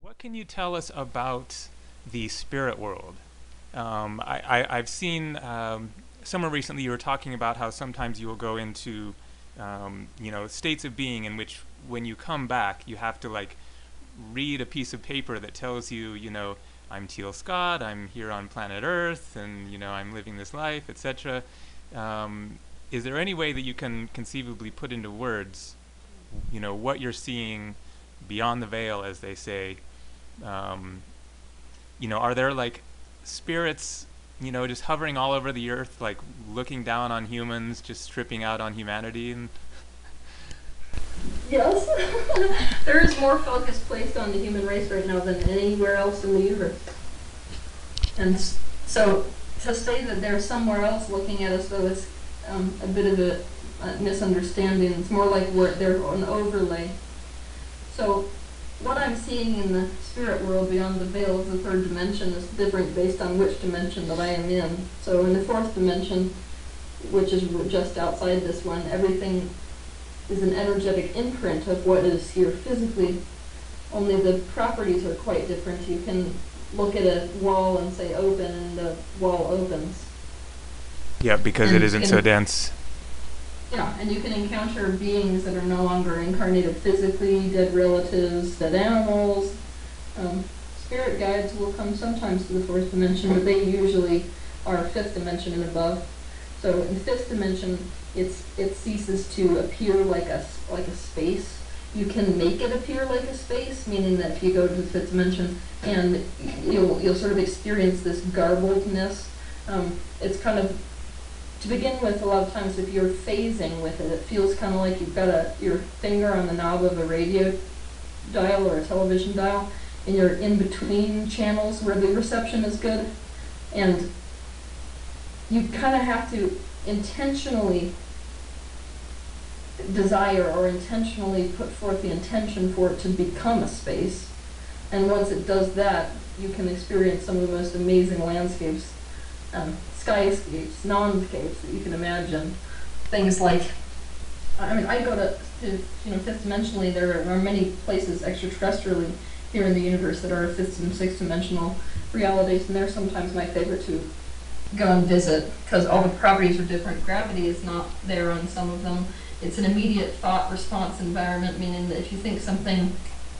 What can you tell us about the spirit world? I've seen somewhere recently you were talking about how sometimes you will go into states of being in which when you come back you have to like read a piece of paper that tells you, I'm Teal Scott, I'm here on planet Earth, and I'm living this life, etc. Is there any way that you can conceivably put into words, what you're seeing beyond the veil, as they say? um, are there like spirits, just hovering all over the earth, like looking down on humans, just stripping out on humanity? And Yes. There is more focus placed on the human race right now than anywhere else in the universe. And so to say that they're somewhere else looking at us, though, is a bit of a misunderstanding. It's more like they're an overlay. So what I'm seeing in the spirit world beyond the veil of the third dimension is different based on which dimension that I am in. So in the fourth dimension, which is just outside this one, everything is an energetic imprint of what is here physically, only the properties are quite different. You can look at a wall and say open, and the wall opens. yeah, because it isn't so dense. Yeah, and you can encounter beings that are no longer incarnated physically, dead relatives, dead animals. Spirit guides will come sometimes to the fourth dimension, but they usually are fifth dimension and above. So in fifth dimension, it ceases to appear like a space. You can make it appear like a space, meaning that if you go to the fifth dimension, and you'll sort of experience this garbledness. It's kind of, to begin with, a lot of times if you're phasing with it, it feels kind of like you've got your finger on the knob of a radio dial or a television dial, and you're in between channels where the reception is good, and you kind of have to intentionally desire or intentionally put forth the intention for it to become a space. And once it does that, you can experience some of the most amazing landscapes, skyscapes, non-scapes that you can imagine. Things like, I go to fifth dimensionally, there are many places extraterrestrially here in the universe that are fifth and sixth dimensional realities, and they're sometimes my favorite to go and visit because all the properties are different. Gravity is not there on some of them. It's an immediate thought response environment, meaning that if you think something,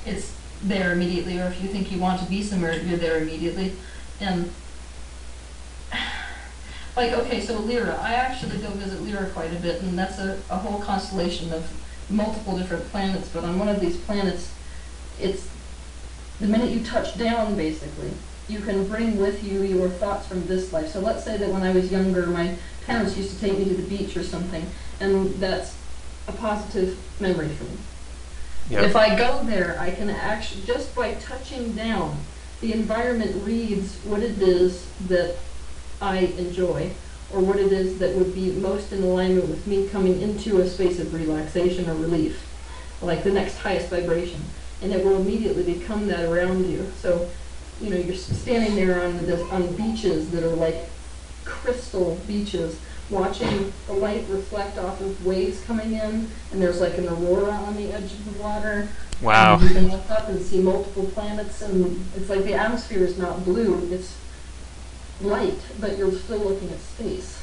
it's there immediately, or if you think you want to be somewhere, you're there immediately. And like, okay, so Lyra, I actually go visit Lyra quite a bit, and that's a whole constellation of multiple different planets, but on one of these planets, it's the minute you touch down, basically, you can bring with you your thoughts from this life. So let's say that when I was younger, my parents used to take me to the beach or something, and that's a positive memory for me. Yep. If I go there, I can actually, just by touching down, the environment reads what it is that I enjoy, or what it is that would be most in alignment with me coming into a space of relaxation or relief, like the next highest vibration. And it will immediately become that around you. So, you're standing there on beaches that are like crystal beaches, watching the light reflect off of waves coming in, and there's like an aurora on the edge of the water. Wow. And you can look up and see multiple planets, and it's like the atmosphere is not blue, it's light, but you're still looking at space.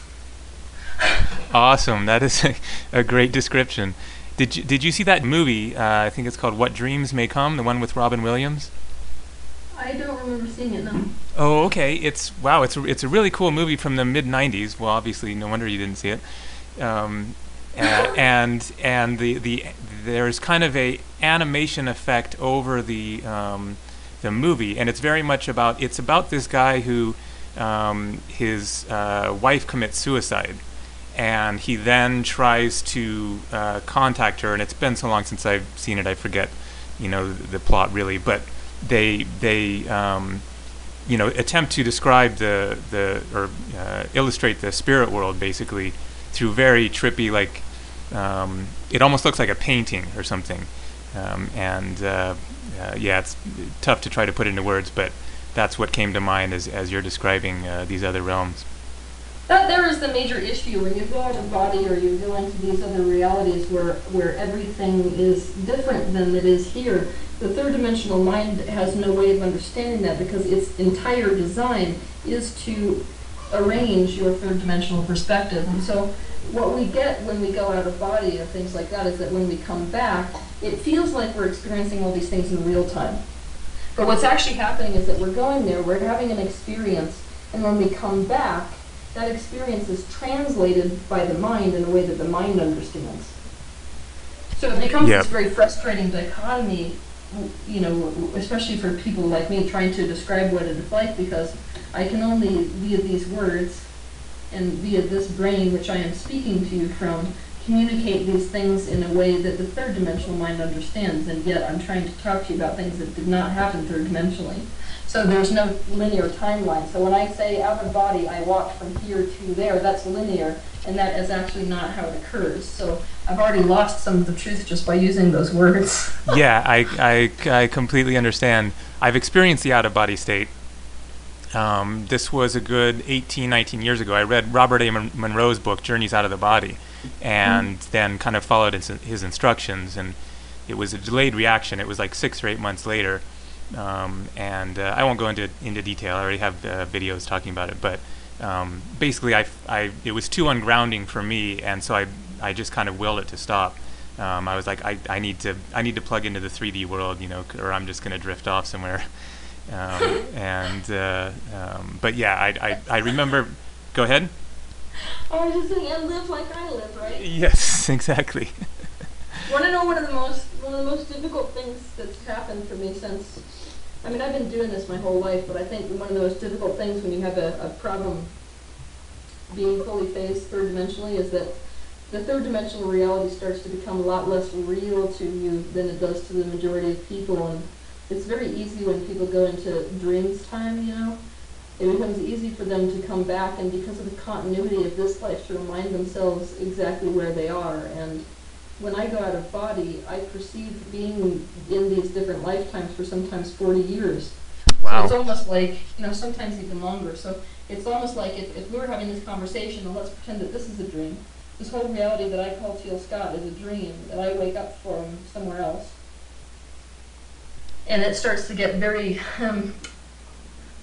Awesome. That is a great description. Did you see that movie? I think it's called What Dreams May Come, the one with Robin Williams? I don't remember seeing it, no. Oh, okay. It's a really cool movie from the mid '90s. Well, obviously, no wonder you didn't see it. And the there's kind of a animation effect over the movie, and it's very much about this guy who his wife commits suicide, and he then tries to contact her. And it's been so long since I've seen it, I forget the plot really, but they attempt to describe or illustrate the spirit world basically through very trippy, like it almost looks like a painting or something, yeah, it's tough to try to put into words, but that's what came to mind as you're describing these other realms. That there is the major issue when you go out of body or you go into these other realities where everything is different than it is here. The third dimensional mind has no way of understanding that because its entire design is to arrange your third dimensional perspective. And so what we get when we go out of body and things like that is that when we come back, it feels like we're experiencing all these things in real time. But what's actually happening is that we're going there, we're having an experience, and when we come back, that experience is translated by the mind in a way that the mind understands. So it becomes this very frustrating dichotomy, you know, especially for people like me trying to describe what it is like, because I can only, via these words and via this brain which I am speaking to you from, communicate these things in a way that the third dimensional mind understands, and yet I'm trying to talk to you about things that did not happen third dimensionally. So there's no linear timeline. So when I say out of body, I walk from here to there, that's linear, and that is actually not how it occurs. So I've already lost some of the truth just by using those words. Yeah, I completely understand. I've experienced the out-of-body state. This was a good 18, 19 years ago. I read Robert A. Monroe's book, Journeys Out of the Body, and then kind of followed his instructions, and it was a delayed reaction. It was like 6 or 8 months later, and I won't go into detail. I already have videos talking about it, but basically it was too ungrounding for me, and so I just kind of willed it to stop. I was like, I need to plug into the 3D world, you know, or I'm just going to drift off somewhere. But yeah, I remember. Go ahead. I was just saying, and live like I live, right? Yes, exactly. Want to know one of the most difficult things that's happened for me since, I mean, I've been doing this my whole life, but I think one of the most difficult things when you have a problem being fully phased third dimensionally is that the third dimensional reality starts to become a lot less real to you than it does to the majority of people. And it's very easy when people go into dreams time, you know, it becomes easy for them to come back, and because of the continuity of this life, to remind themselves exactly where they are. And when I go out of body, I perceive being in these different lifetimes for sometimes 40 years. Wow. So it's almost like, you know, sometimes even longer. So it's almost like if we were having this conversation, and let's pretend that this is a dream. This whole reality that I call Teal Scott is a dream that I wake up from somewhere else. And it starts to get very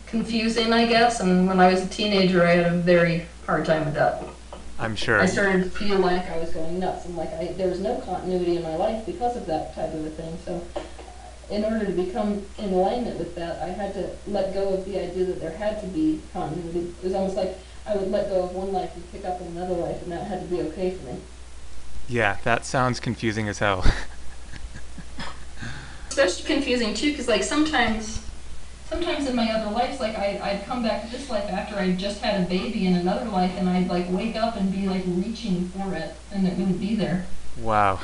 confusing, I guess. And when I was a teenager, I had a very hard time with that. I'm sure. I started to feel like I was going nuts, and like there was no continuity in my life because of that type of a thing. So in order to become in alignment with that, I had to let go of the idea that there had to be continuity. It was almost like I would let go of one life and pick up another life, and that had to be okay for me. Yeah, that sounds confusing as hell. Especially confusing too, because like sometimes in my other lives, like I'd come back to this life after I just had a baby in another life, and I'd like wake up and be like reaching for it, and it wouldn't be there. Wow.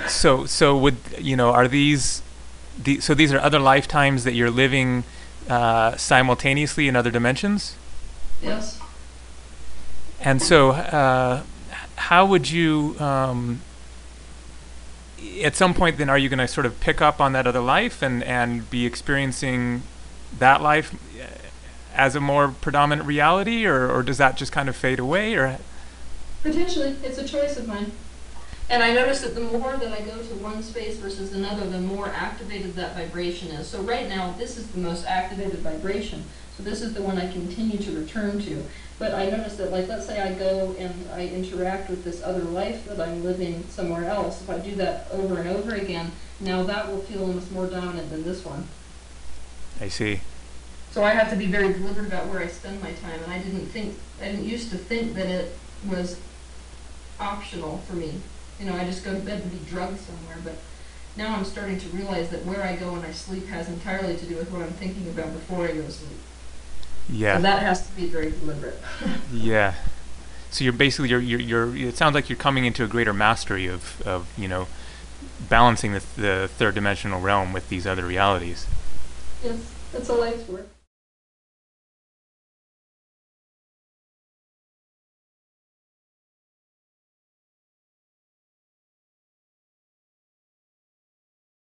So would, you know, are these are other lifetimes that you're living simultaneously in other dimensions? Yes. And so how would you at some point then, are you going to sort of pick up on that other life and be experiencing that life as a more predominant reality, or does that just kind of fade away? Or potentially, it's a choice of mine. And I notice that the more that I go to one space versus another, the more activated that vibration is. So right now, this is the most activated vibration. So this is the one I continue to return to. But I notice that, like, let's say I go and I interact with this other life that I'm living somewhere else. If I do that over and over again, now that will feel almost more dominant than this one. I see. So I have to be very deliberate about where I spend my time. And I didn't used to think that it was optional for me. You know, I just go to bed to be drugged somewhere. But now I'm starting to realize that where I go when I sleep has entirely to do with what I'm thinking about before I go to sleep. Yeah. So that has to be very deliberate. Yeah. So you're basically you're it sounds like you're coming into a greater mastery of you know, balancing the third dimensional realm with these other realities. Yes, that's a life's work.